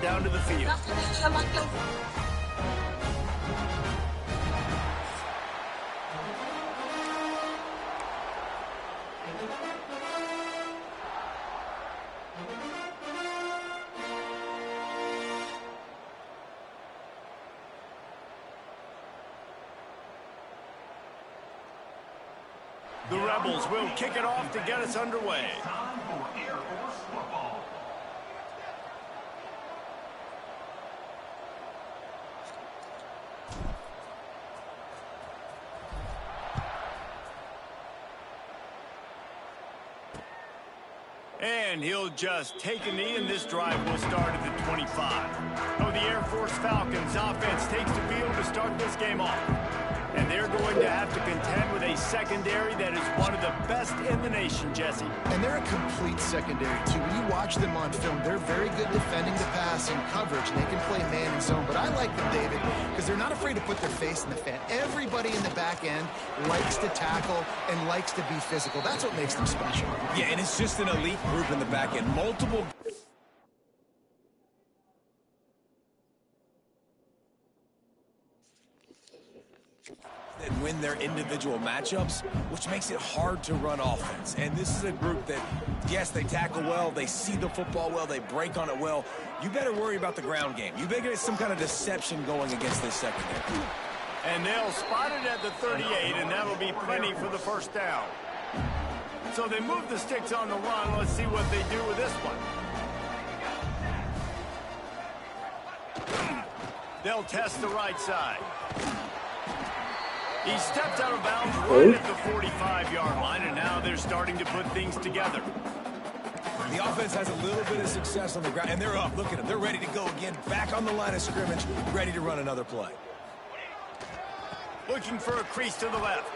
down to the field. The Rebels will kick it off to get us underway. Time for Air Force football. And he'll just take a knee, and this drive will start at the 25. Oh, the Air Force Falcons offense takes the field to start this game off. And they're going to have to contend with a secondary that is one of the best in the nation, Jesse. And they're a complete secondary, too. When you watch them on film, they're very good defending the pass and coverage, and they can play man and zone. But I like them, David, because they're not afraid to put their face in the fan. Everybody in the back end likes to tackle and likes to be physical. That's what makes them special. Yeah, and it's just an elite group in the back end. Multiple... and win their individual matchups, which makes it hard to run offense. And this is a group that, yes, they tackle well, they see the football well, they break on it well. You better worry about the ground game. You better get some kind of deception going against this secondary. And they'll spot it at the 38, and that'll be plenty for the first down. So they move the sticks on the run. Let's see what they do with this one. They'll test the right side. He stepped out of bounds right at the 45-yard line, and now they're starting to put things together. The offense has a little bit of success on the ground, and they're up. Look at them. They're ready to go again, back on the line of scrimmage, ready to run another play. Looking for a crease to the left.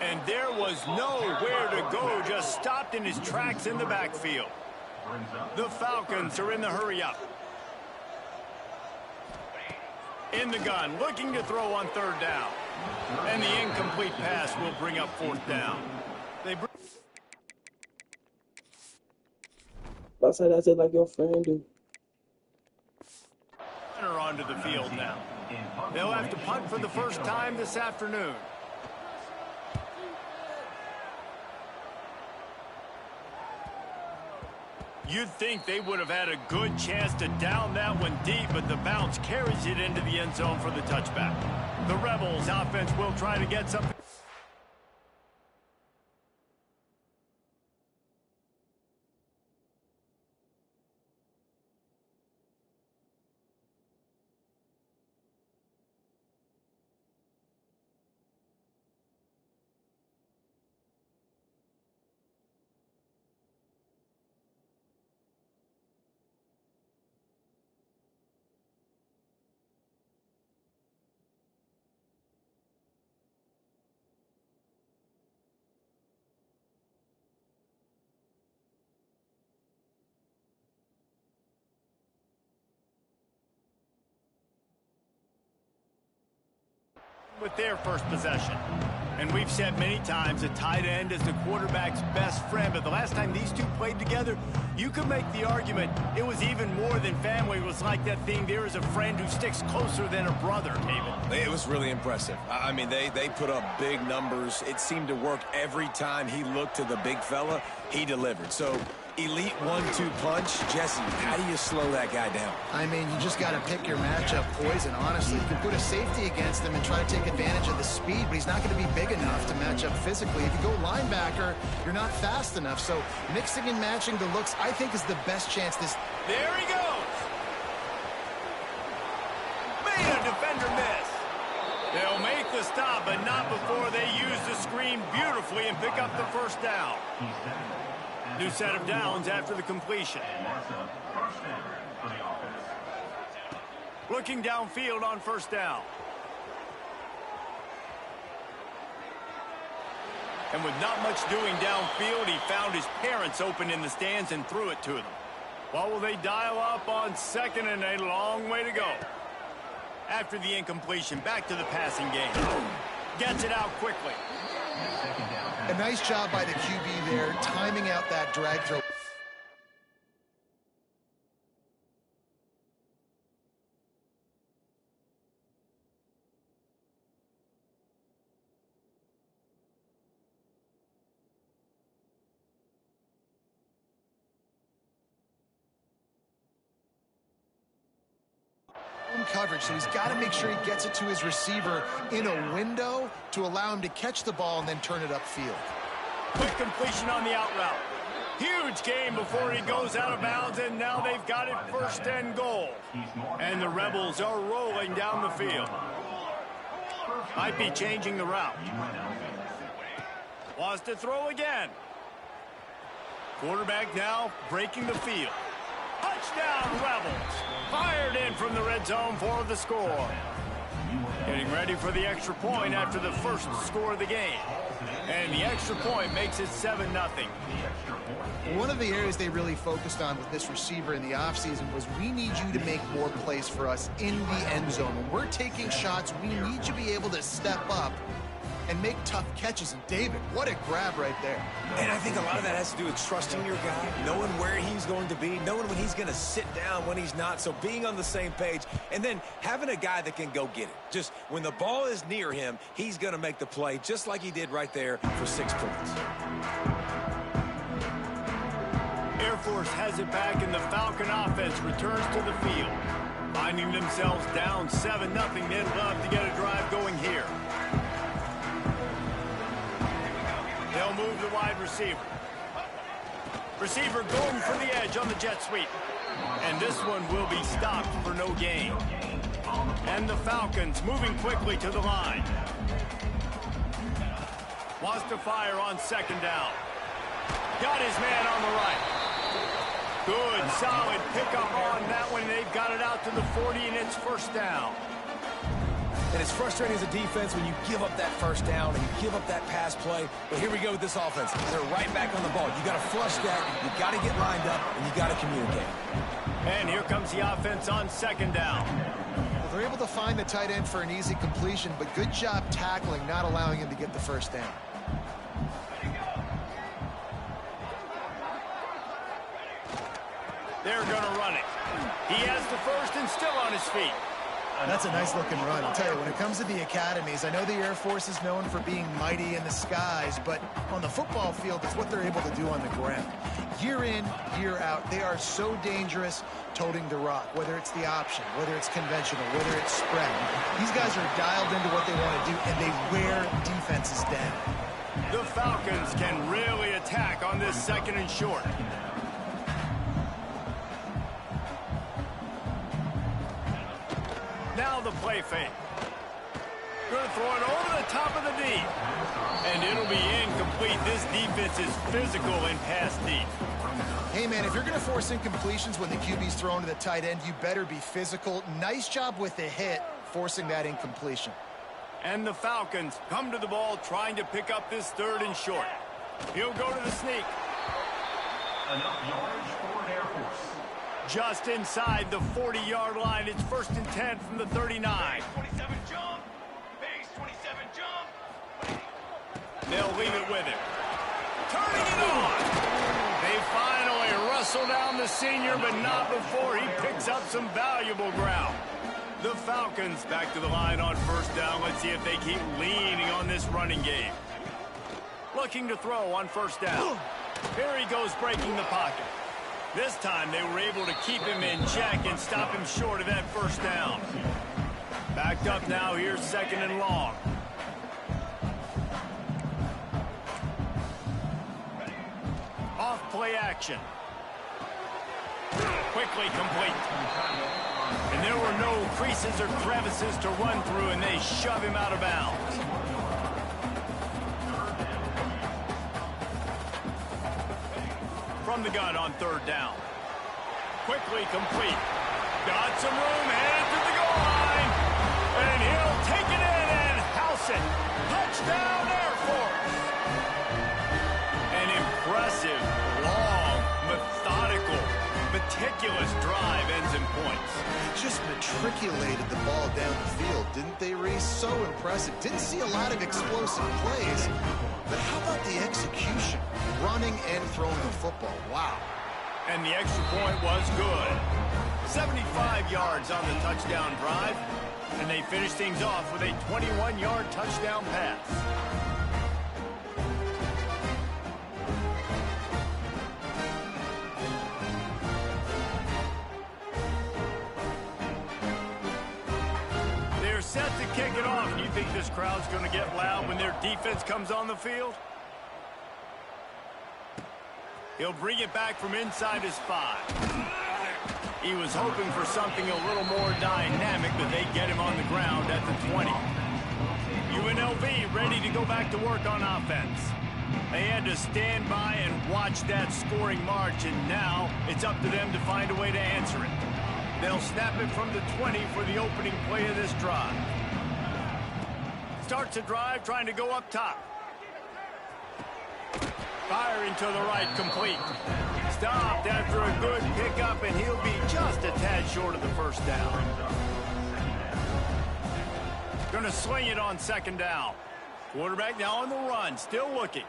And there was nowhere to go, just stopped in his tracks in the backfield. The Falcons are in the hurry-up. In the gun, looking to throw on third down. And the incomplete pass will bring up fourth down. They That's like your friend do. are onto the field now. They'll have to punt for the first time this afternoon. You'd think they would have had a good chance to down that one deep, but the bounce carries it into the end zone for the touchback. The Rebels offense will try to get something. With their first possession. And we've said many times a tight end is the quarterback's best friend, but the last time these two played together, you could make the argument it was even more than family. It was like that thing, there is a friend who sticks closer than a brother, David. It was really impressive. I mean, they put up big numbers. It seemed to work every time he looked to the big fella, he delivered. So, elite 1-2 punch. Jesse, how do you slow that guy down? I mean, you just got to pick your matchup poison, honestly. You can put a safety against him and try to take advantage of the speed, but he's not going to be big enough to match up physically. If you go linebacker, you're not fast enough. So mixing and matching the looks, I think, is the best chance this... There he goes! Made a defender miss. They'll make the stop, but not before they use the screen beautifully and pick up the first down. New set of downs after the completion. Looking downfield on first down. And with not much doing downfield, he found his parents open in the stands and threw it to them. What will they dial up on second and a long way to go? After the incompletion, back to the passing game. Gets it out quickly. A nice job by the QB there, timing out that drag throw. man coverage, so he's got to make sure he gets it to his receiver in a window to allow him to catch the ball and then turn it upfield. Quick completion on the out route. Huge gain before he goes out of bounds, and now they've got it 1st and goal. And the Rebels are rolling down the field. Might be changing the route. Wants to throw again. Quarterback now breaking the field. Touchdown, Rebels. Fired in from the red zone for the score. Getting ready for the extra point after the first score of the game. And the extra point makes it 7-0. One of the areas they really focused on with this receiver in the offseason was we need you to make more plays for us in the end zone. When we're taking shots, we need you to be able to step up and make tough catches. And David, what a grab right there. And I think a lot of that has to do with trusting your guy, knowing where he's going to be, knowing when he's going to sit down, when he's not. So being on the same page, and then having a guy that can go get it. Just when the ball is near him, he's going to make the play, just like he did right there for 6 points. Air Force has it back, and the Falcon offense returns to the field. Finding themselves down 7-0, they'd love to get a drive going here. They'll move the wide receiver. Receiver going for the edge on the jet sweep. And this one will be stopped for no gain. And the Falcons moving quickly to the line. Wants to fire on 2nd down. Got his man on the right. Good, solid pickup on that one. They've got it out to the 40, and it's 1st down. And it's frustrating as a defense when you give up that 1st down and you give up that pass play. But here we go with this offense. They're right back on the ball. You got to flush that. You got to get lined up, and you got to communicate. And here comes the offense on 2nd down. Well, they're able to find the tight end for an easy completion, but good job tackling, not allowing him to get the 1st down. They're going to run it. He has the 1st and still on his feet. That's a nice-looking run. I'll tell you, when it comes to the academies, I know the Air Force is known for being mighty in the skies, but on the football field, it's what they're able to do on the ground. Year in, year out, they are so dangerous toting the rock, whether it's the option, whether it's conventional, whether it's spread. These guys are dialed into what they want to do, and they wear defenses down. The Falcons can really attack on this 2nd and short. Now the play fake. Going to throw it over the top of the D. And it'll be incomplete. This defense is physical and pass deep. Hey, man, if you're going to force incompletions when the QB's thrown to the tight end, you better be physical. Nice job with the hit, forcing that incompletion. And the Falcons come to the ball trying to pick up this 3rd and short. He'll go to the sneak. Enough yardage for Air Force. Just inside the 40-yard line. It's 1st and 10 from the 39. 27 jump. Base 27 jump. They'll leave it with him. Turning it on. They finally wrestle down the senior, but not before he picks up some valuable ground. The Falcons back to the line on 1st down. Let's see if they keep leaning on this running game. Looking to throw on 1st down. Here he goes breaking the pocket. This time they were able to keep him in check and stop him short of that 1st down. Backed up now, here's 2nd and long. Off play action. Quickly complete. And there were no creases or crevices to run through, and they shove him out of bounds. From the gun on 3rd down. Quickly complete. Got some room, headed to the goal line. And he'll take it in and house it. Touchdown, Air Force. An impressive, long, methodical, meticulous drive ends in points. Just matriculated the ball down the field, didn't they, Reese? So impressive. Didn't see a lot of explosive plays, but how about the execution? Running and throwing the football. Wow. And the extra point was good. 75 yards on the touchdown drive, and they finished things off with a 21-yard touchdown pass. set to kick it off. And you think this crowd's going to get loud when their defense comes on the field? He'll bring it back from inside his 5. He was hoping for something a little more dynamic, but they get him on the ground at the 20. UNLV ready to go back to work on offense. They had to stand by and watch that scoring march, and now it's up to them to find a way to answer it. They'll snap it from the 20 for the opening play of this drive. Starts a drive trying to go up top. Firing to the right, complete. Stopped after a good pickup, and he'll be just a tad short of the first down. Going to sling it on second down. Quarterback now on the run, still looking.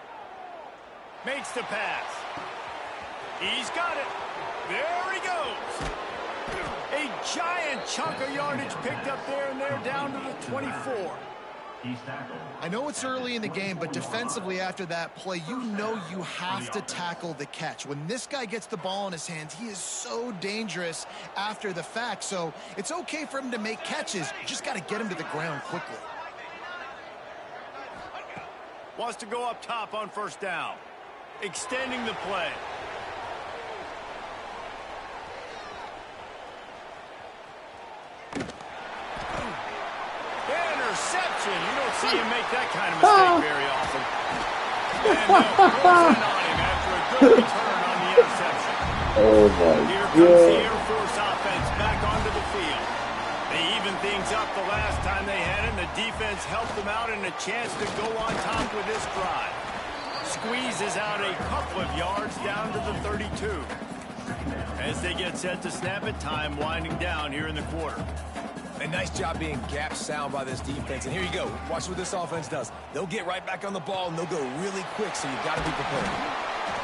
Makes the pass. He's got it. There he goes. A giant chunk of yardage picked up there, and they're down to the 24. I know it's early in the game, but defensively after that play, you know you have to tackle the catch. When this guy gets the ball in his hands, he is so dangerous after the fact. So it's okay for him to make catches. You just got to get him to the ground quickly. Wants to go up top on first down. Extending the play. Interception. You don't see him make that kind of mistake very often. And goes in on him after a good return on the interception. Oh my Here comes the God. Air Force offense back onto the field. They evened things up the last time they had it, and the defense helped them out and a chance to go on top with this drive. Squeezes out a couple of yards down to the 32. As they get set to snap it, time winding down here in the quarter. A nice job being gap sound by this defense. And here you go. Watch what this offense does. They'll get right back on the ball, and they'll go really quick, so you've got to be prepared.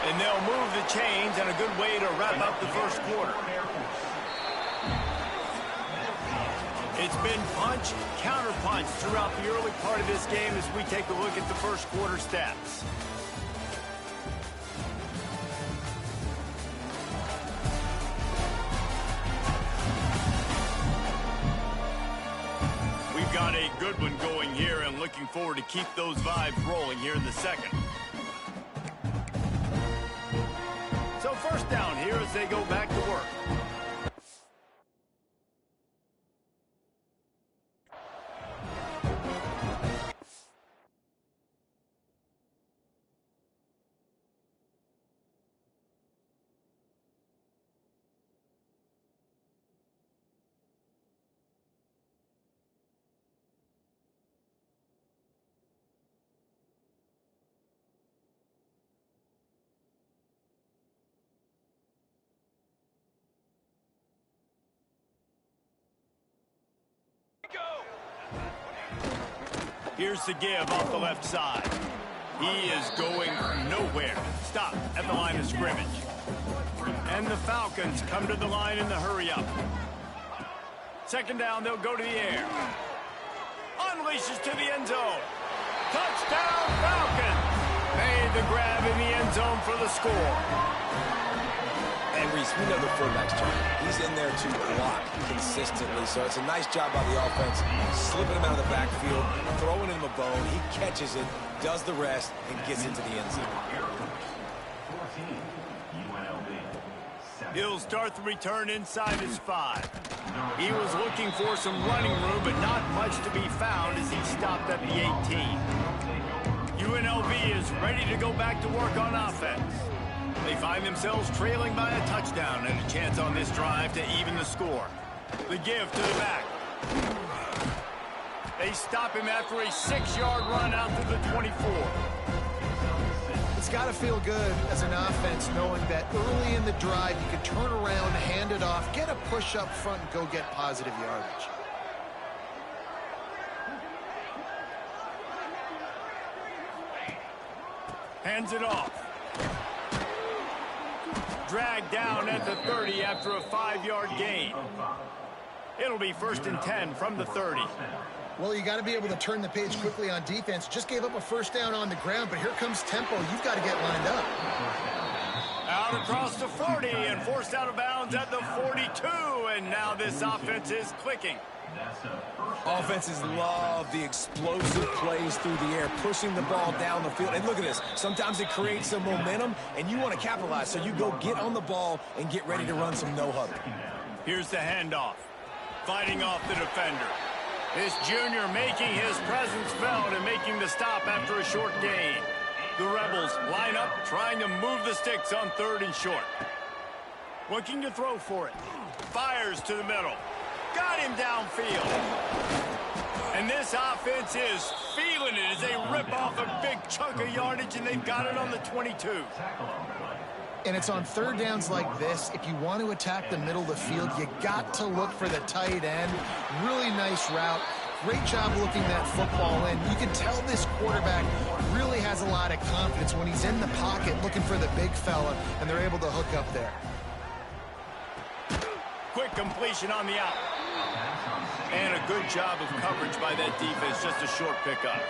And they'll move the chains, and a good way to wrap up the first quarter. It's been punch, counter-punch throughout the early part of this game as we take a look at the first quarter stats. We've got a good one going here and looking forward to keep those vibes rolling here in the second. So first down here as they go back to work. Here's the give off the left side. He is going nowhere. Stop at the line of scrimmage. And the Falcons come to the line in the hurry-up. Second down, they'll go to the air. Unleashes to the end zone. Touchdown, Falcons! Made the grab in the end zone for the score. And Reese, we know the fullback's job. He's in there to block consistently, so it's a nice job by the offense, slipping him out of the backfield, throwing him a bone. He catches it, does the rest, and gets into the end zone. He'll start the return inside his 5. He was looking for some running room, but not much to be found as he stopped at the 18. UNLV is ready to go back to work on offense. They find themselves trailing by a touchdown and a chance on this drive to even the score. The give to the back. They stop him after a 6-yard run out to the 24. It's got to feel good as an offense knowing that early in the drive you can turn around, hand it off, get a push up front, and go get positive yardage. Hands it off. Dragged down at the 30 after a 5-yard gain. It'll be 1st and 10 from the 30. Well, you got to be able to turn the page quickly on defense. Just gave up a first down on the ground, but here comes tempo. You've got to get lined up. Out across the 40 and forced out of bounds at the 42. And now this offense is clicking. Offenses love the explosive plays through the air, pushing the ball down the field. And look at this. Sometimes it creates some momentum, and you want to capitalize. So you go get on the ball and get ready to run some no-huddle. Here's the handoff. Fighting off the defender. This junior making his presence felt and making the stop after a short gain. The Rebels line up, trying to move the sticks on 3rd and short. Looking to throw for it. Fires to the middle. Got him downfield. And this offense is feeling it as they rip off a big chunk of yardage, and they've got it on the 22. And it's on 3rd downs like this. If you want to attack the middle of the field, you got to look for the tight end. Really nice route. Great job looking that football in. You can tell this quarterback really has a lot of confidence when he's in the pocket looking for the big fella, and they're able to hook up there. Quick completion on the out. And a good job of coverage by that defense. Just a short pickup.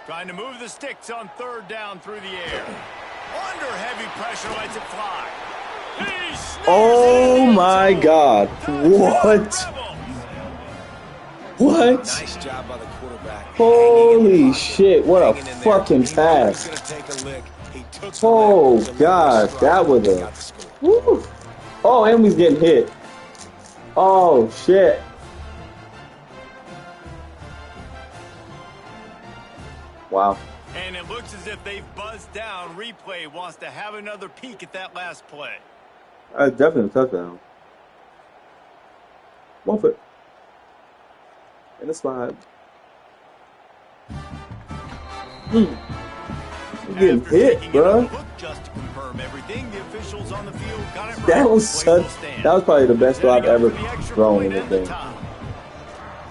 Trying to move the sticks on 3rd down through the air. Under heavy pressure, lets it fly. Oh my God. What? What? Nice job by the quarterback. Holy shit, what a fucking pass. Oh God, that was a... Woo. Oh, and we's getting hit. Oh shit. Wow. And it looks as if they've buzzed down. Replay wants to have another peek at that last play. Definitely a touchdown. 1 foot. And a slide. You're getting hit, bro. Just to confirm everything, the officials on the field got it right. That was probably the best throw I've ever thrown in this game.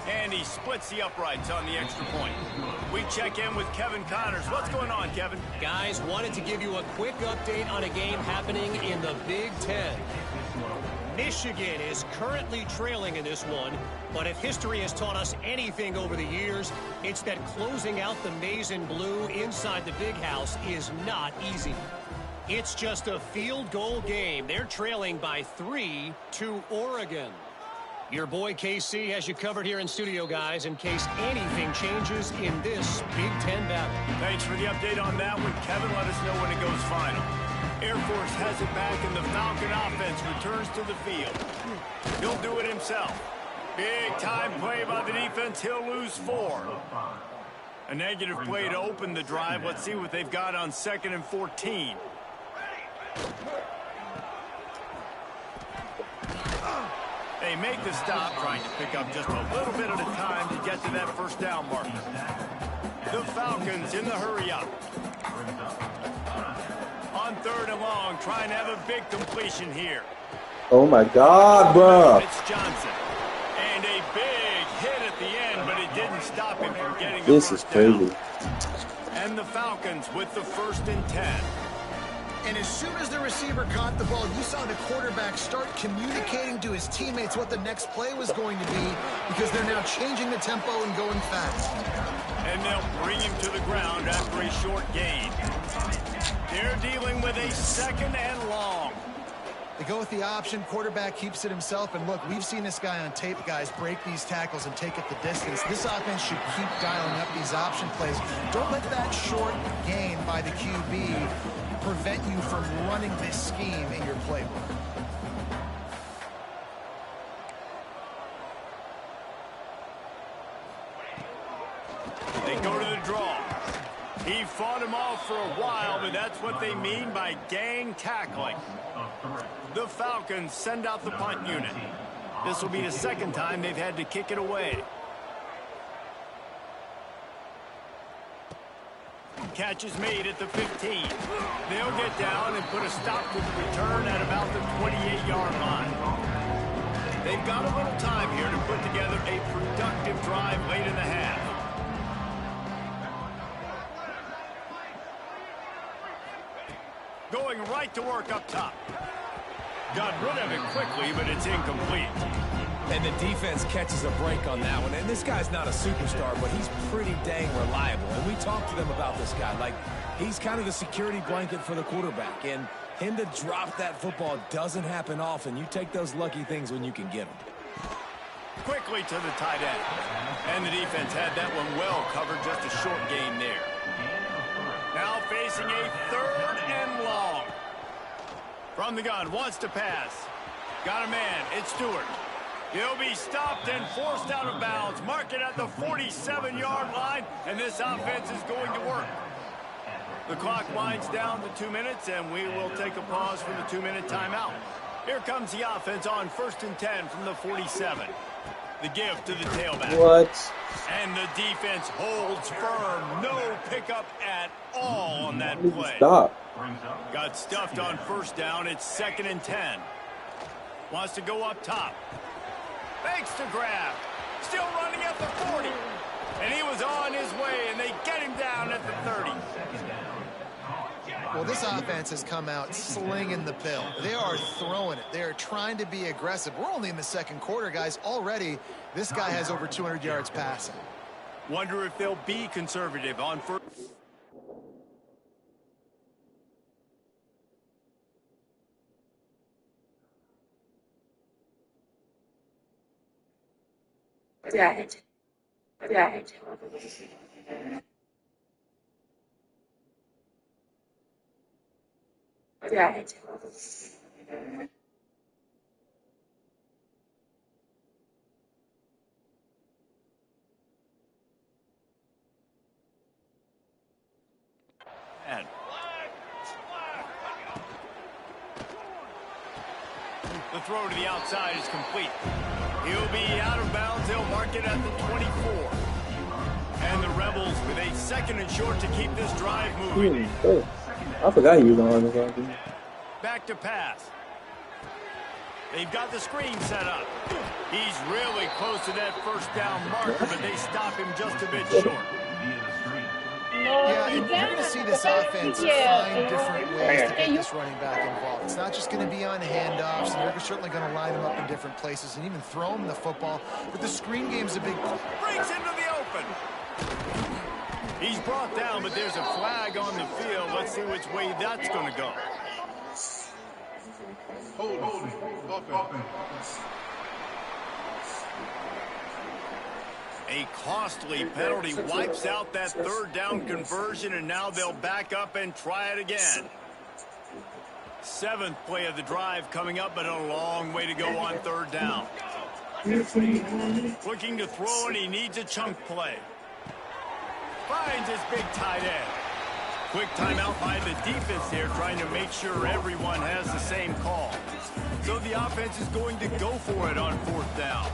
And he splits the uprights on the extra point. We check in with Kevin Connors. What's going on, Kevin? Guys, wanted to give you a quick update on a game happening in the Big Ten. Michigan is currently trailing in this one, but if history has taught us anything over the years, it's that closing out the maize and blue inside the Big House is not easy. It's just a field goal game. They're trailing by 3 to Oregon. Your boy KC has you covered here in studio, guys, in case anything changes in this Big Ten battle. Thanks for the update on that one, Kevin. Let us know when it goes final. Air Force has it back, and the Falcon offense returns to the field. He'll do it himself. Big-time play by the defense. He'll lose 4. A negative play to open the drive. Let's see what they've got on 2nd and 14. They make the stop, trying to pick up just a little bit at a time to get to that 1st down marker. The Falcons in the hurry-up. On 3rd and long, trying to have a big completion here. Oh my God, bro. It's Johnson. And a big hit at the end, but it didn't stop him from getting the This is first crazy. down. And the Falcons with the 1st and 10. And as soon as the receiver caught the ball, you saw the quarterback start communicating to his teammates what the next play was going to be, because they're now changing the tempo and going fast. And they'll bring him to the ground after a short gain. They're dealing with a 2nd and long. They go with the option. Quarterback keeps it himself. And look, we've seen this guy on tape, guys, break these tackles and take it the distance. This offense should keep dialing up these option plays. Don't let that short gain by the QB prevent you from running this scheme in your playbook. They go to the draw. He fought him off for a while, but that's what they mean by gang tackling. The Falcons send out the punt unit. This will be the 2nd time they've had to kick it away. Catch is made at the 15. They'll get down and put a stop to the return at about the 28-yard line. They've got a little time here to put together a productive drive late in the half. Going right to work up top. Got rid of it quickly, but it's incomplete. And the defense catches a break on that one. And this guy's not a superstar, but he's pretty dang reliable. And we talked to them about this guy. Like, he's kind of the security blanket for the quarterback. And him to drop that football doesn't happen often. You take those lucky things when you can get them. Quickly to the tight end. And the defense had that one well covered, just a short gain there. Now facing a 3rd and long. From the gun, wants to pass. Got a man, it's Stewart. He'll be stopped and forced out of bounds. Mark it at the 47-yard line, and this offense is going to work. The clock winds down to 2 minutes, and we will take a pause for the 2-minute timeout. Here comes the offense on 1st and 10 from the 47. The give to the tailback. What? And the defense holds firm. No pickup at all on that play. Stop. Got stuffed on 1st down. It's 2nd and 10. Wants to go up top. Fakes to grab. Still running at the 40. And he was on his way, and they get him down at the 30. Well, this offense has come out slinging the pill. They are throwing it. They are trying to be aggressive. We're only in the 2nd quarter, guys. Already, this guy has over 200 yards passing. Wonder if they'll be conservative on 1st. Right. Right. Right. And the throw to the outside is complete. He'll be out of bounds. He'll mark it at the 24. And the Rebels with a 2nd and short to keep this drive moving. I forgot he was on this. Back to pass. They've got the screen set up. He's really close to that 1st down marker, but they stop him just a bit short. Yeah, and you're going to see this offense find different ways to get this running back involved. It's not just going to be on handoffs, and they're certainly going to line him up in different places and even throw him the football. But the screen game's a big... Breaks into the open. He's brought down, but there's a flag on the field. Let's see which way that's going to go. Hold. A costly penalty wipes out that 3rd down conversion, and now they'll back up and try it again. 7th play of the drive coming up, but a long way to go on 3rd down. Looking to throw, and he needs a chunk play. Finds his big tight end. Quick timeout by the defense there, trying to make sure everyone has the same call. So the offense is going to go for it on 4th down.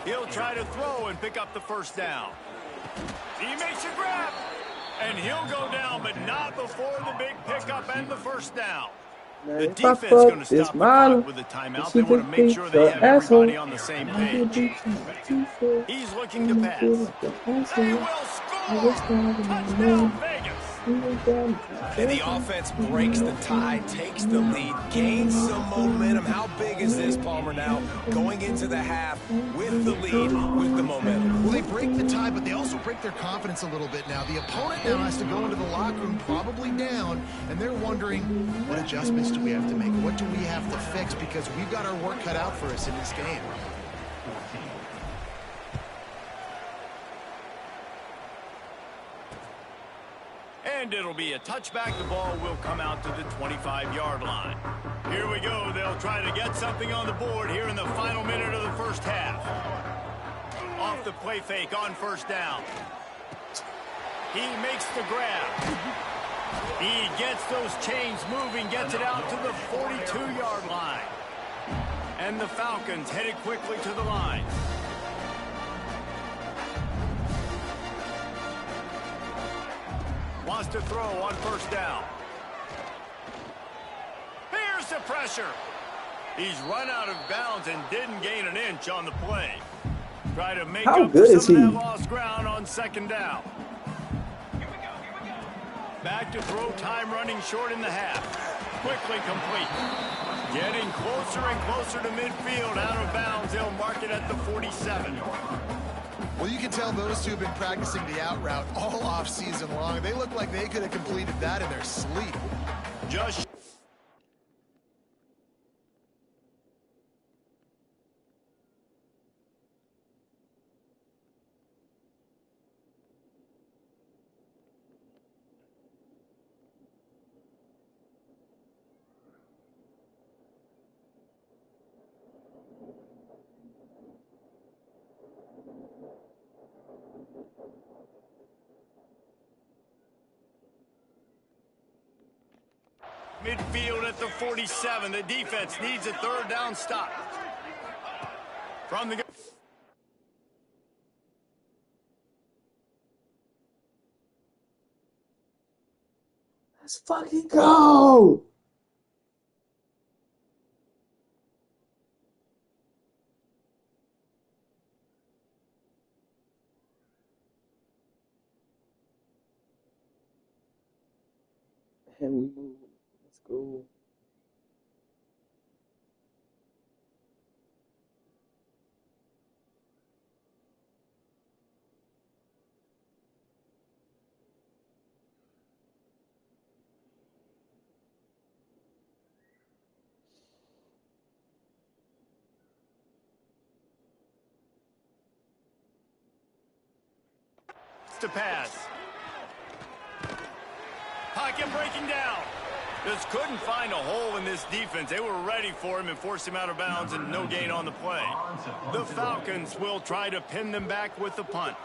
He'll try to throw and pick up the 1st down. He makes a grab, and he'll go down, but not before the big pickup and the 1st down. The defense is going to stop the clock with a timeout. They want to make sure they have everybody on the same page. He's looking to pass. They will score! Touchdown, Vegas! And the offense breaks the tie, takes the lead, gains some momentum. How big is this, Palmer, now? Going into the half with the lead, with the momentum. Well, they break the tie, but they also break their confidence a little bit now. The opponent now has to go into the locker room probably down, and they're wondering, what adjustments do we have to make? What do we have to fix? Because we've got our work cut out for us in this game. And it'll be a touchback. The ball will come out to the 25-yard line. Here we go. They'll try to get something on the board here in the final minute of the 1st half. Off the play fake on 1st down. He makes the grab. He gets those chains moving, gets it out to the 42-yard line. And the Falcons headed quickly to the line. Wants to throw on 1st down. Here's the pressure. He's run out of bounds and didn't gain an inch on the play. Try to make up for some of that lost ground on 2nd down. Back to throw, time running short in the half. Quickly complete. Getting closer and closer to midfield, out of bounds. They'll mark it at the 47. Well, you can tell those two have been practicing the out route all off season long. They look like they could have completed that in their sleep. Just midfield at the 47. The defense needs a third down stop. From the... Let's fucking go! And we move. Let's go. To pass. Pocket breaking down. Just couldn't find a hole in this defense. They were ready for him and forced him out of bounds, and no gain on the play. The Falcons will try to pin them back with the punt.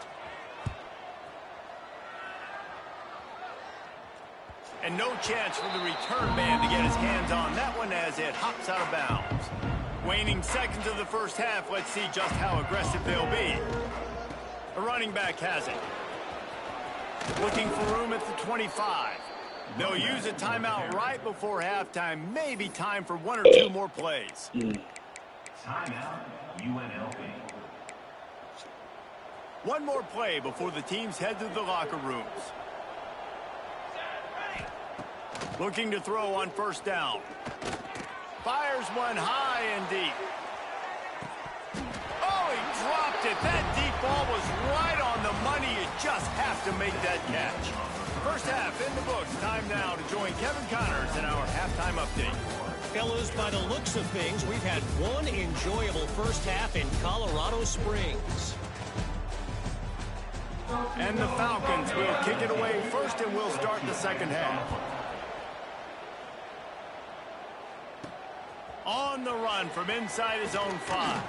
And no chance for the return man to get his hands on that one as it hops out of bounds. Waning seconds of the first half. Let's see just how aggressive they'll be. A running back has it. Looking for room at the 25. They'll use a timeout right before halftime. Maybe time for one or two more plays. Timeout, UNLV. One more play before the teams head to the locker rooms. Looking to throw on first down. Fires one high and deep. Oh, he dropped it. That deep ball was right on the money. You just have to make that catch. First half in the books. Time now to join Kevin Connors in our halftime update. Fellas, by the looks of things, we've had one enjoyable first half in Colorado Springs. And the Falcons will kick it away first, and we'll start the second half. On the run from inside his own 5.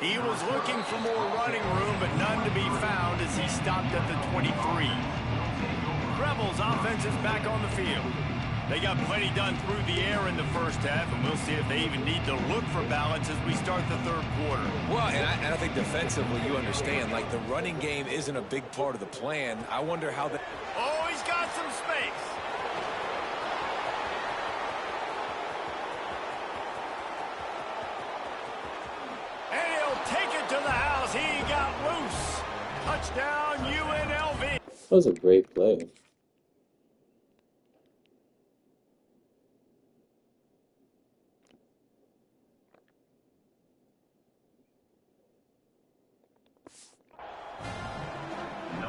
He was looking for more running room, but none to be found as he stopped at the 23. Rebels offense is back on the field. They got plenty done through the air in the first half, and we'll see if they even need to look for balance as we start the third quarter. Well, and I think defensively, you understand, like the running game isn't a big part of the plan. I wonder how the... Oh, he's got some space. And he'll take it to the house. He got loose. Touchdown, UNLV. That was a great play.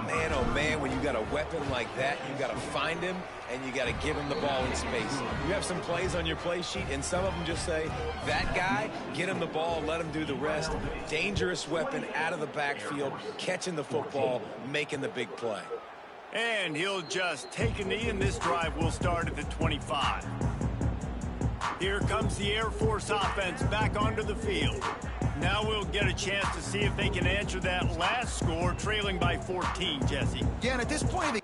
Man, oh man, when you got a weapon like that, you got to find him and you got to give him the ball in space. You have some plays on your play sheet, and some of them just say, that guy, get him the ball, let him do the rest. Dangerous weapon out of the backfield, catching the football, making the big play. And he'll just take a knee, and this drive will start at the 25. Here comes the Air Force offense back onto the field. Now we'll get a chance to see if they can answer that last score, trailing by 14, Jesse. Yeah, and at this point, they...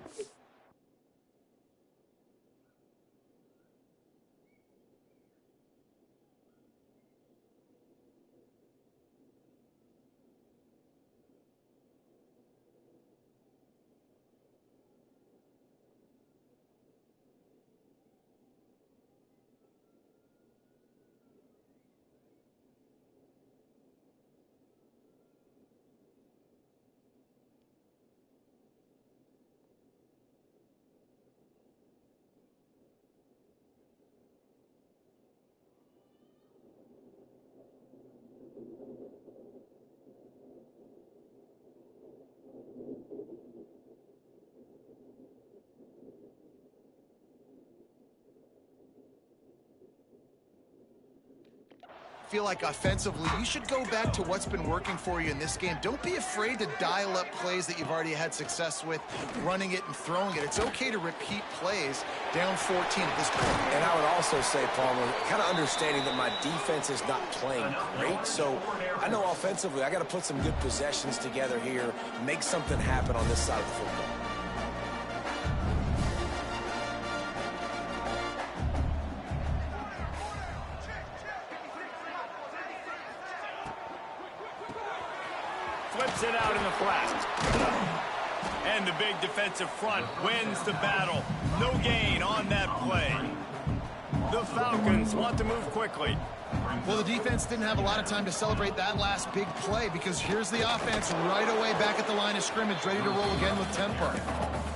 feel like offensively, you should go back to what's been working for you in this game. Don't be afraid to dial up plays that you've already had success with, running it and throwing it. It's okay to repeat plays down 14 at this point. And I would also say, Palmer, kind of understanding that my defense is not playing great, so I know offensively I got to put some good possessions together here, make something happen on this side of the football. Flips it out in the flat. And the big defensive front wins the battle. No gain on that play. The Falcons want to move quickly. Well, the defense didn't have a lot of time to celebrate that last big play because here's the offense right away back at the line of scrimmage, ready to roll again with tempo.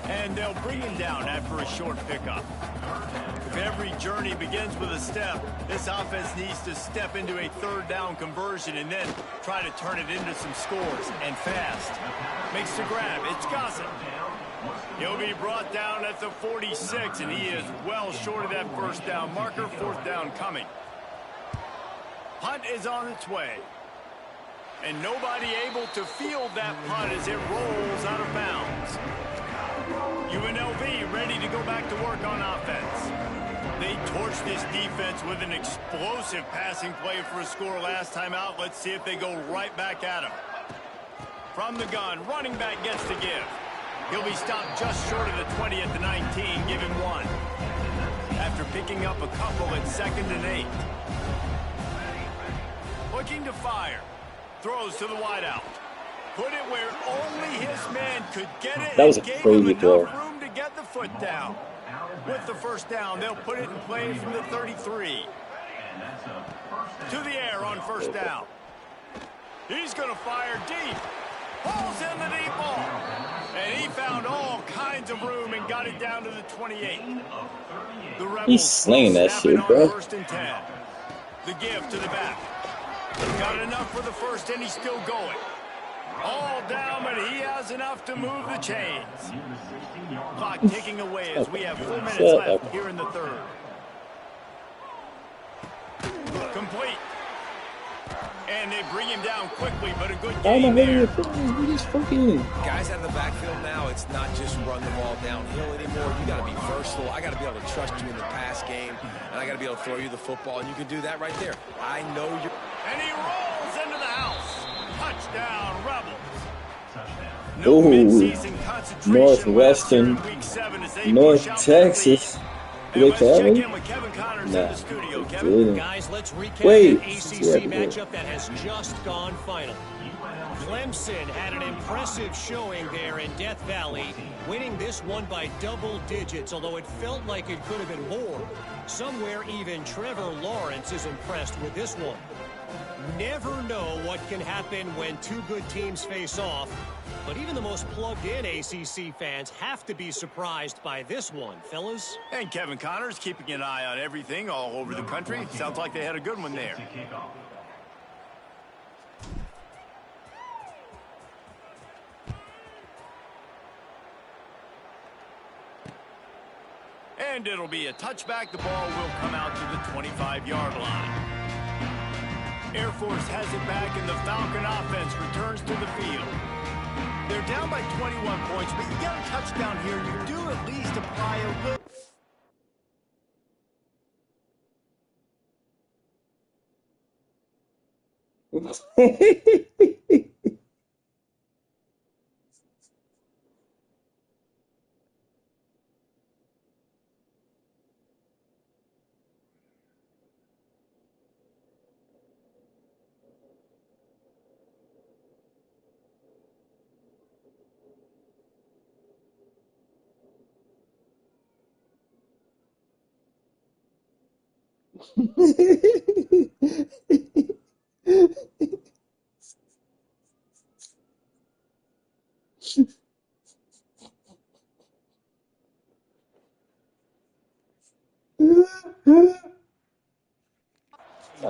And they'll bring him down after a short pickup. If every journey begins with a step, this offense needs to step into a third down conversion and then try to turn it into some scores, and fast. Makes the grab. It's Gossett. He'll be brought down at the 46, and he is well short of that first down marker. Fourth down coming. Punt is on its way. And nobody able to field that punt as it rolls out of bounds. UNLV ready to go back to work on offense. They torched this defense with an explosive passing play for a score last time out. Let's see if they go right back at him. From the gun, running back gets the give. He'll be stopped just short of the 20 at the 19. Give him one. After picking up a couple at 2nd and 8. Looking to fire. Throws to the wideout. Put it where only his man could get it. That was a gave him crazy enough throw. room to get the foot down. With the first down, they'll put it in play from the 33. To the air on first down. He's going to fire deep. Pulls in the deep ball. And he found all kinds of room and got it down to the 28. The Rebels He's slinging that shit, on bro. 1st and 10. The give to the back. Got enough for the first, and he's still going. All down, but he has enough to move the chains. Clock ticking away as we have 4 minutes left here in the third. Complete. And they bring him down quickly, but a good game there. Guys out of the backfield now, it's not just run the ball downhill anymore. You got to be versatile. I got to be able to trust you in the pass game, and I got to be able to throw you the football, and you can do that right there. I know you're... And he rolls into the house. Touchdown, Rebels. No mid-season concentration. Northwestern, Week 7 as they North push out Texas. the lead. And let's check in with Kevin Connors in the studio. Kevin? Guys, let's recap Wait. an ACC matchup that has just gone final. Clemson had an impressive showing there in Death Valley, winning this one by double digits, although it felt like it could have been more. Somewhere even Trevor Lawrence is impressed with this one. Never know what can happen when two good teams face off, but even the most plugged-in ACC fans have to be surprised by this one, fellas. And Kevin Connors keeping an eye on everything all over the country. Sounds like they had a good one there. And it'll be a touchback. The ball will come out to the 25-yard line. Air Force has it back, and the Falcon offense returns to the field. They're down by 21 points, but you get a touchdown here, you do at least apply a little.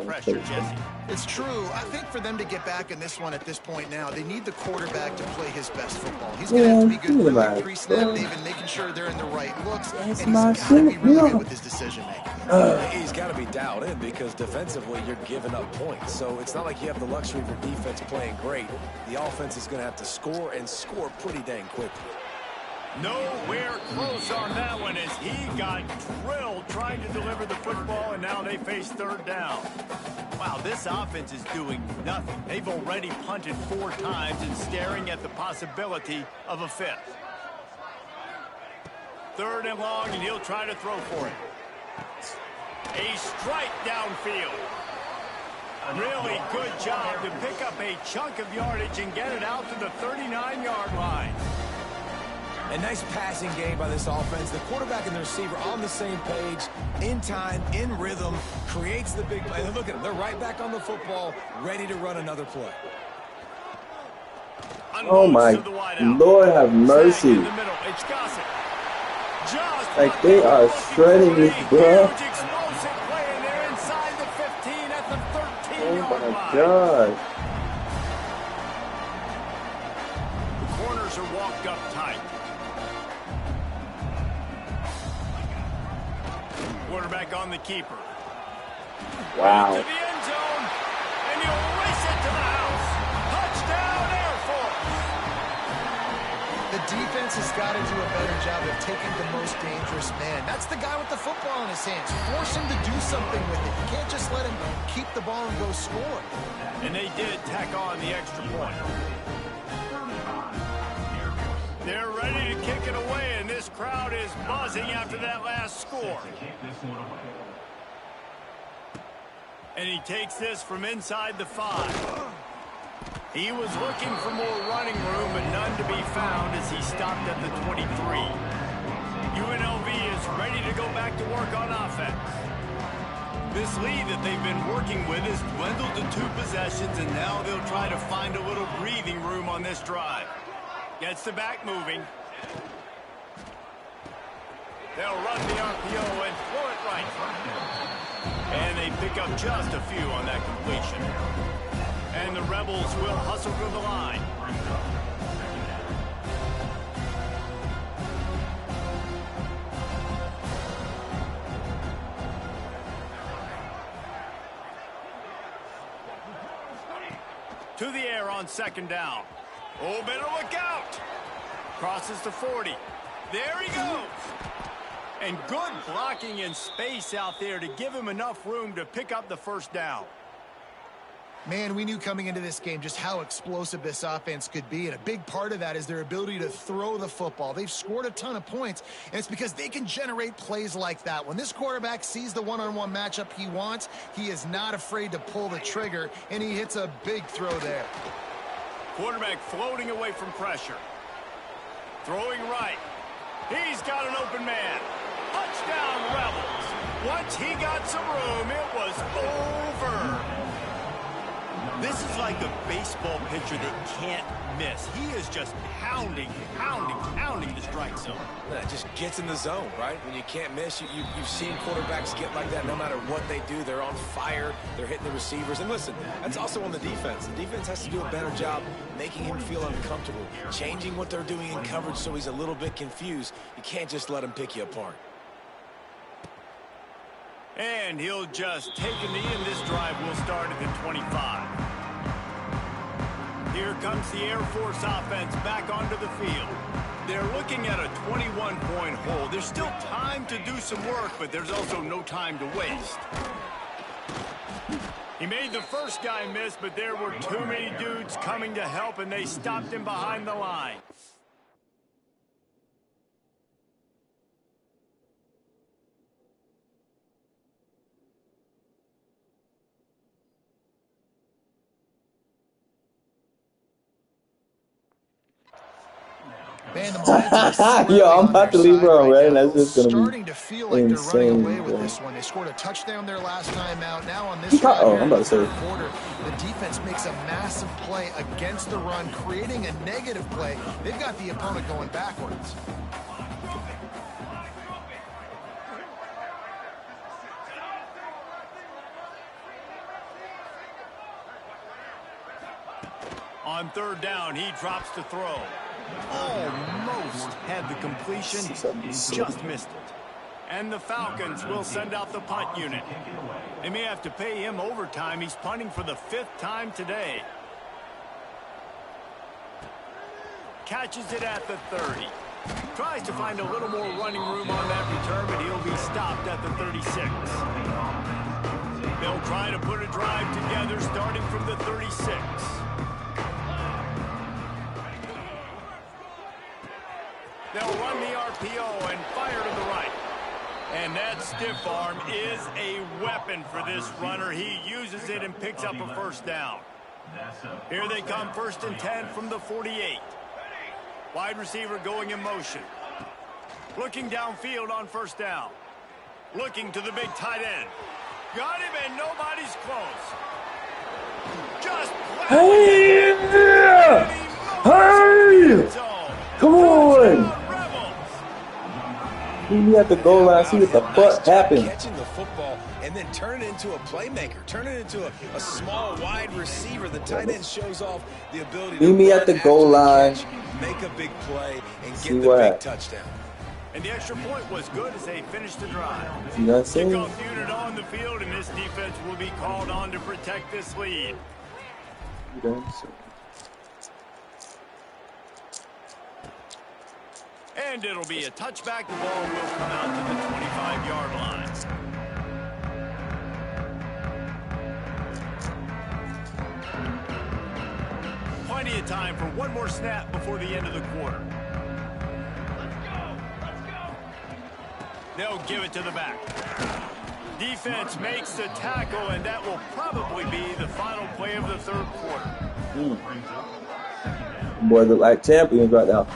Pressure, Jesse. It's true. I think for them to get back in this one at this point now, they need the quarterback to play his best football. He's going to have to be good with pre-snap, even making sure they're in the right looks, and he's got to be really good with his decision-making. He's got to be dialed in because defensively you're giving up points. So it's not like you have the luxury of your defense playing great. The offense is going to have to score and score pretty dang quickly. Nowhere close on that one as he got drilled trying to deliver the football, and now they face third down. Wow, this offense is doing nothing. They've already punted 4 times and staring at the possibility of a 5th. 3rd and long, and he'll try to throw for it. A strike downfield. Really good job to pick up a chunk of yardage and get it out to the 39-yard line. A nice passing game by this offense. The quarterback and the receiver on the same page, in time, in rhythm, creates the big play. And look at them. They're right back on the football, ready to run another play. Oh, my Lord have mercy. In the middle. It's Gossett. Like, they are shredding this, bro. Huge explosive play, and they're inside the 15 at the 13-yard line. Oh, my God. The corners are walked up tight. Quarterback on the keeper. Wow. To the end zone, and you'll race it to the house. Touchdown, Air Force. The defense has got to do a better job of taking the most dangerous man. That's the guy with the football in his hands. Force him to do something with it. You can't just let him keep the ball and go score. And they did tack on the extra point. They're ready to kick it away, and this crowd is buzzing after that last score. And he takes this from inside the 5. He was looking for more running room, but none to be found as he stopped at the 23. UNLV is ready to go back to work on offense. This lead that they've been working with has dwindled to 2 possessions, and now they'll try to find a little breathing room on this drive. Gets the back moving. They'll run the RPO and throw it right. And they pick up just a few on that completion. And the Rebels will hustle to the line. To the air on 2nd down. Oh, better look out. Crosses the 40. There he goes. And good blocking in space out there to give him enough room to pick up the 1st down. Man, we knew coming into this game just how explosive this offense could be, and a big part of that is their ability to throw the football. They've scored a ton of points, and it's because they can generate plays like that. When this quarterback sees the one-on-one matchup he wants, he is not afraid to pull the trigger, and he hits a big throw there. Quarterback floating away from pressure. Throwing right. He's got an open man. Touchdown, Rebels. Once he got some room, it was over. This is like a baseball pitcher that can't miss. He is just pounding the strike zone. It just gets in the zone, right? When you can't miss, you've seen quarterbacks get like that no matter what they do. They're on fire. They're hitting the receivers. And listen, that's also on the defense. The defense has to do a better job making him feel uncomfortable, changing what they're doing in coverage so he's a little bit confused. You can't just let him pick you apart. And he'll just take a knee, and this drive will start at the 25. Here comes the Air Force offense back onto the field. They're looking at a 21-point hole. There's still time to do some work, but there's also no time to waste. He made the first guy miss, but there were too many dudes coming to help, and they stopped him behind the line. Man, the momentum Yo, I'm about to leave her right already. now. That's just gonna Starting be to feel like insane, they're running away with bro. this one. They scored a touchdown their last time out. Now on this I'm about to drive say. in the quarter, the defense makes a massive play against the run, creating a negative play. They've got the opponent going backwards. On 3rd down, he drops to throw. Almost had the completion, just missed it. And the Falcons will send out the punt unit. They may have to pay him overtime. He's punting for the 5th time today. Catches it at the 30. Tries to find a little more running room on that return, but he'll be stopped at the 36. They'll try to put a drive together starting from the 36. They'll run the RPO and fire to the right. And that stiff arm is a weapon for this runner. He uses it and picks up a first down. Here they come, 1st and 10 from the 48. Wide receiver going in motion. Looking downfield on 1st down. Looking to the big tight end. Got him and nobody's close. Just Hey! Hey! Come on! Meet me at the goal line, see what the fuck happened. Catching the football and then turn it into a playmaker, turn it into a small wide receiver. The tight end shows off the ability to meet me at the goal line, make a big play, and get the big touchdown. And the extra point was good as they finished the drive. You know what I'm saying? Kickoff unit on the field, and this defense will be called on to protect this lead. You know what I'm saying? And it'll be a touchback. The ball will come out to the 25-yard line. Plenty of time for one more snap before the end of the quarter. They'll give it to the back. Defense makes the tackle, and that will probably be the final play of the 3rd quarter. Boys look like champions right now.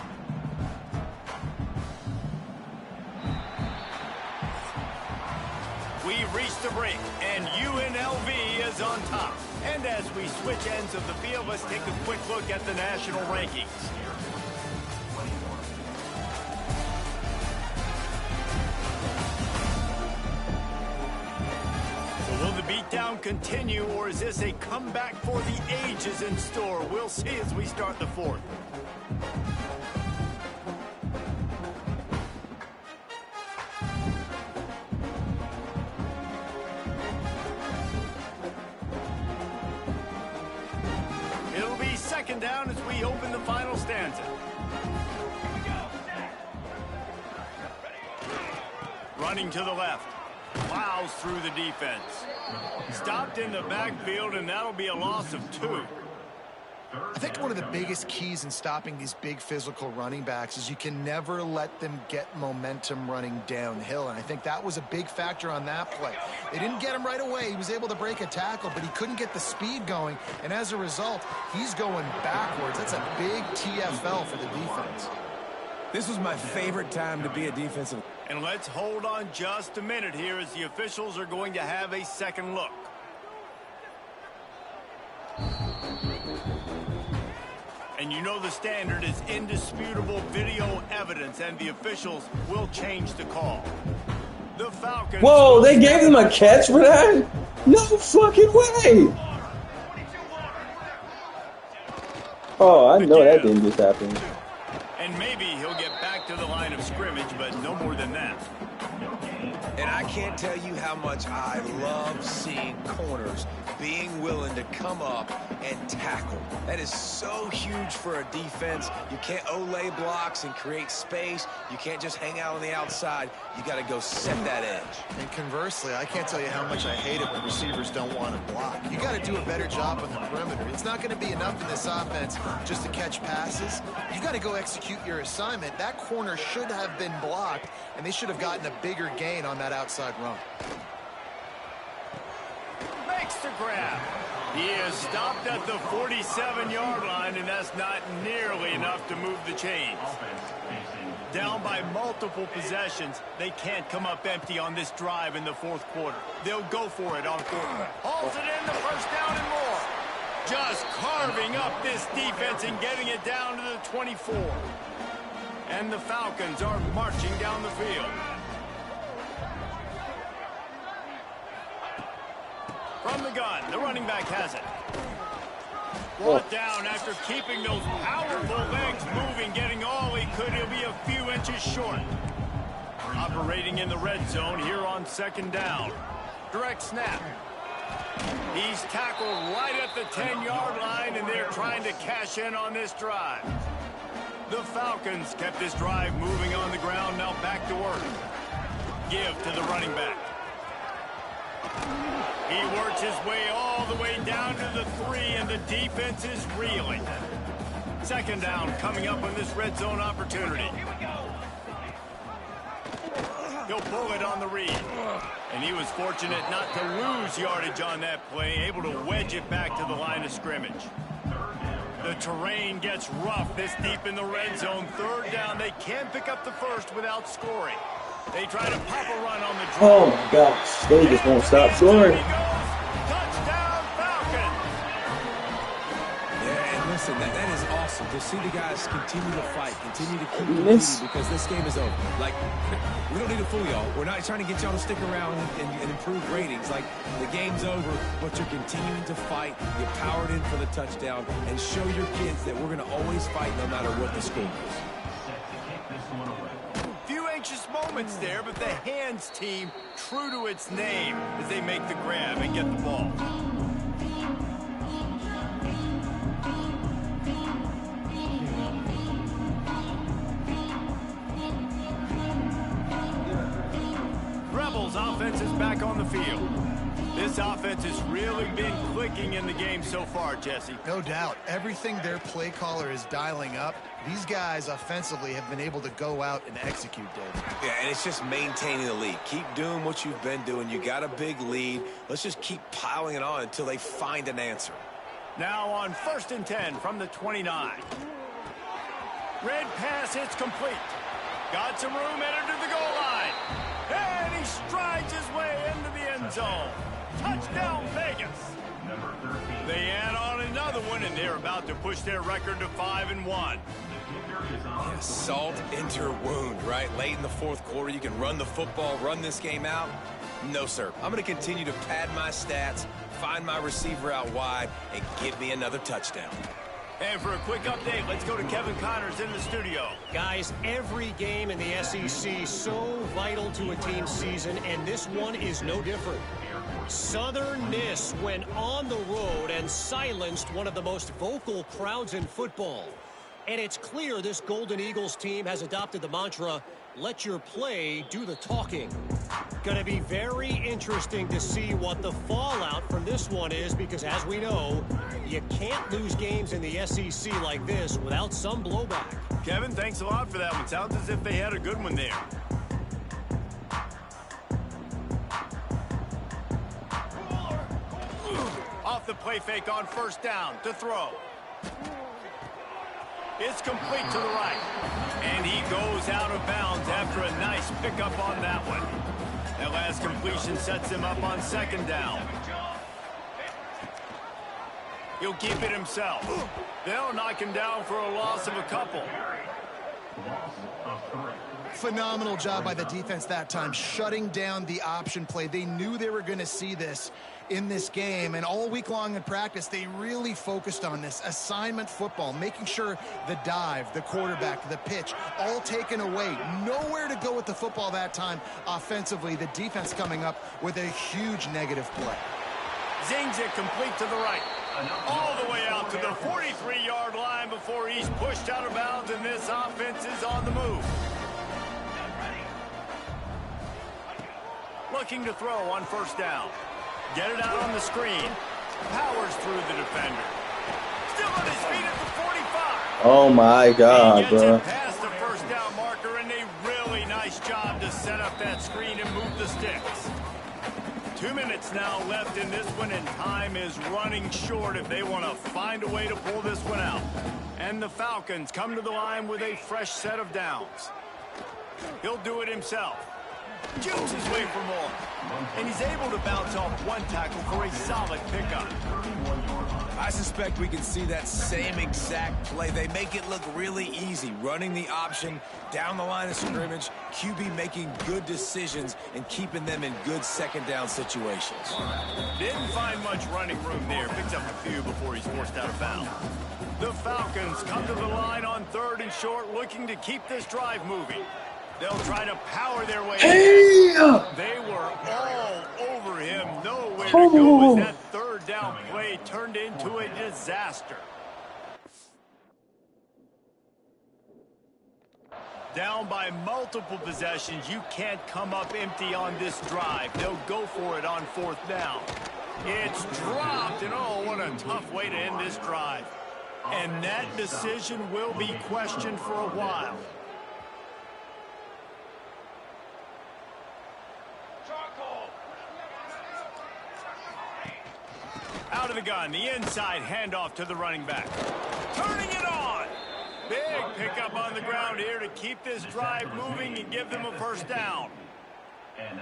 We've reached the break, and UNLV is on top. And as we switch ends of the field, let's take a quick look at the national rankings. So will the beatdown continue, or is this a comeback for the ages in store? We'll see as we start the 4th. Down as we open the final stanza. Running to the left. Plows through the defense. Stopped in the backfield, and that'll be a loss of 2. I think one of the biggest keys in stopping these big physical running backs is you can never let them get momentum running downhill, and I think that was a big factor on that play. They didn't get him right away. He was able to break a tackle, but he couldn't get the speed going, and as a result, he's going backwards. That's a big TFL for the defense. This was my favorite time to be a defensive. And let's hold on just a minute here as the officials are going to have a second look. And you know the standard is indisputable video evidence, and the officials will change the call. The Falcons... Whoa, they gave him a catch for that? No fucking way! Oh, I know that didn't just happen. And maybe he'll get back to the line of scrimmage, but no more than that. And I can't tell you how much I love seeing corners being willing to come up and tackle. That is so huge for a defense. You can't Olay blocks and create space. You can't just hang out on the outside. You got to go set that edge. And conversely, I can't tell you how much I hate it when receivers don't want to block. You got to do a better job on the perimeter. It's not going to be enough in this offense just to catch passes. You got to go execute your assignment. That corner should have been blocked, and they should have gotten a bigger gain on that outside run. Makes the grab. He is stopped at the 47-yard line, and that's not nearly enough to move the chains. Down by multiple possessions, they can't come up empty on this drive in the 4th quarter. They'll go for it on 4th. Hauls it in, the first down and more. Just carving up this defense and getting it down to the 24. And the Falcons are marching down the field. From the gun, the running back has it. Brought down after keeping those powerful legs moving, getting all he could. He'll be a few inches short. Operating in the red zone here on 2nd down. Direct snap. He's tackled right at the 10-yard line, and they're trying to cash in on this drive. The Falcons kept this drive moving on the ground. Now back to work. Give to the running back. He works his way all the way down to the 3, and the defense is reeling. 2nd down coming up on this red zone opportunity. He'll pull it on the read. And he was fortunate not to lose yardage on that play, able to wedge it back to the line of scrimmage. The terrain gets rough this deep in the red zone. 3rd down, they can't pick up the first without scoring. They try to pop a run on the draw. Oh my gosh, they just won't stop scoring. Touchdown, Falcons! Yeah, and listen, that is awesome to see the guys continue to fight, continue to keep competing, because this game is over. Like, we don't need to fool y'all. We're not trying to get y'all to stick around and improve ratings. Like, the game's over, but you're continuing to fight. You powered in for the touchdown, and show your kids that we're going to always fight no matter what the score is. Few anxious moments there, but the Hands team true to its name as they make the grab and get the ball. Rebels offense is back on the field. This offense has really been clicking in the game so far, Jesse. No doubt. Everything their play caller is dialing up, these guys offensively have been able to go out and execute, Dave. Yeah, and it's just maintaining the lead. Keep doing what you've been doing. You got a big lead. Let's just keep piling it on until they find an answer. Now on 1st and 10 from the 29. Red pass hits complete. Got some room headed to the goal line. And he strides his way into the end zone. Touchdown, Vegas. They add on another one, and they're about to push their record to 5-1. Yeah, salt into your wound, right? Late in the 4th quarter, you can run the football, run this game out. No, sir. I'm going to continue to pad my stats, find my receiver out wide, and give me another touchdown. And for a quick update, let's go to Kevin Connors in the studio. Guys, every game in the SEC so vital to a team's season, and this one is no different. Southern Miss went on the road and silenced one of the most vocal crowds in football. And it's clear this Golden Eagles team has adopted the mantra, let your play do the talking. Going to be very interesting to see what the fallout from this one is, because as we know, you can't lose games in the SEC like this without some blowback. Kevin, thanks a lot for that one. Sounds as if they had a good one there. Off the play fake on 1st down to throw. It's complete to the right. And he goes out of bounds after a nice pickup on that one. That last completion sets him up on 2nd down. He'll keep it himself. They'll knock him down for a loss of a couple. Phenomenal job by the defense that time, shutting down the option play. They knew they were going to see this in this game, and all week long in practice, they really focused on this assignment football, making sure the dive, the quarterback, the pitch, all taken away. Nowhere to go with the football that time offensively. The defense coming up with a huge negative play. Zings it complete to the right. All the way out to the 43-yard line before he's pushed out of bounds, and this offense is on the move. Looking to throw on 1st down. Get it out on the screen. Powers through the defender. Still on his feet at the 45. Oh my God, he gets bro. it past the 1st down marker, and a really nice job to set up that screen and move the sticks. 2 minutes now left in this one, and time is running short if they want to find a way to pull this one out. And the Falcons come to the line with a fresh set of downs. He'll do it himself. Jukes his way for more. And he's able to bounce off one tackle for a solid pickup. I suspect we can see that same exact play. They make it look really easy, running the option down the line of scrimmage, QB making good decisions and keeping them in good 2nd down situations. Didn't find much running room there. Picks up a few before he's forced out of bounds. The Falcons come to the line on 3rd and short, looking to keep this drive moving. They'll try to power their way. Hey! They were all over him. Nowhere to go as that third down play turned into a disaster. Down by multiple possessions, you can't come up empty on this drive. They'll go for it on fourth down. It's dropped, and oh, what a tough way to end this drive. And that decision will be questioned for a while. Out of the gun, the inside handoff to the running back. Turning it on. Big pickup on the ground here to keep this drive moving and give them a first down.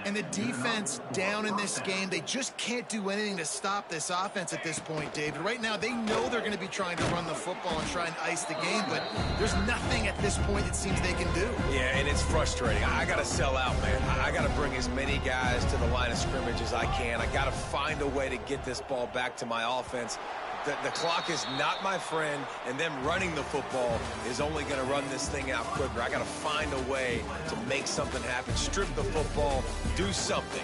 And the defense down in this game, they just can't do anything to stop this offense at this point, David. Right now, they know they're going to be trying to run the football and try and ice the game, but there's nothing at this point it seems they can do. Yeah, and it's frustrating. I got to sell out, man. I got to bring as many guys to the line of scrimmage as I can. I got to find a way to get this ball back to my offense. The clock is not my friend, and them running the football is only going to run this thing out quicker. I got to find a way to make something happen, strip the football, do something.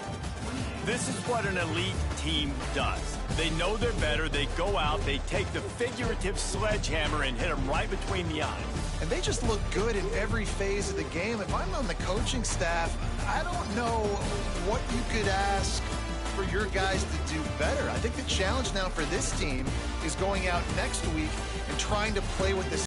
This is what an elite team does. They know they're better. They go out, they take the figurative sledgehammer and hit them right between the eyes. And they just look good in every phase of the game. If I'm on the coaching staff, I don't know what you could ask for your guys to do better. I think the challenge now for this team is going out next week and trying to play with this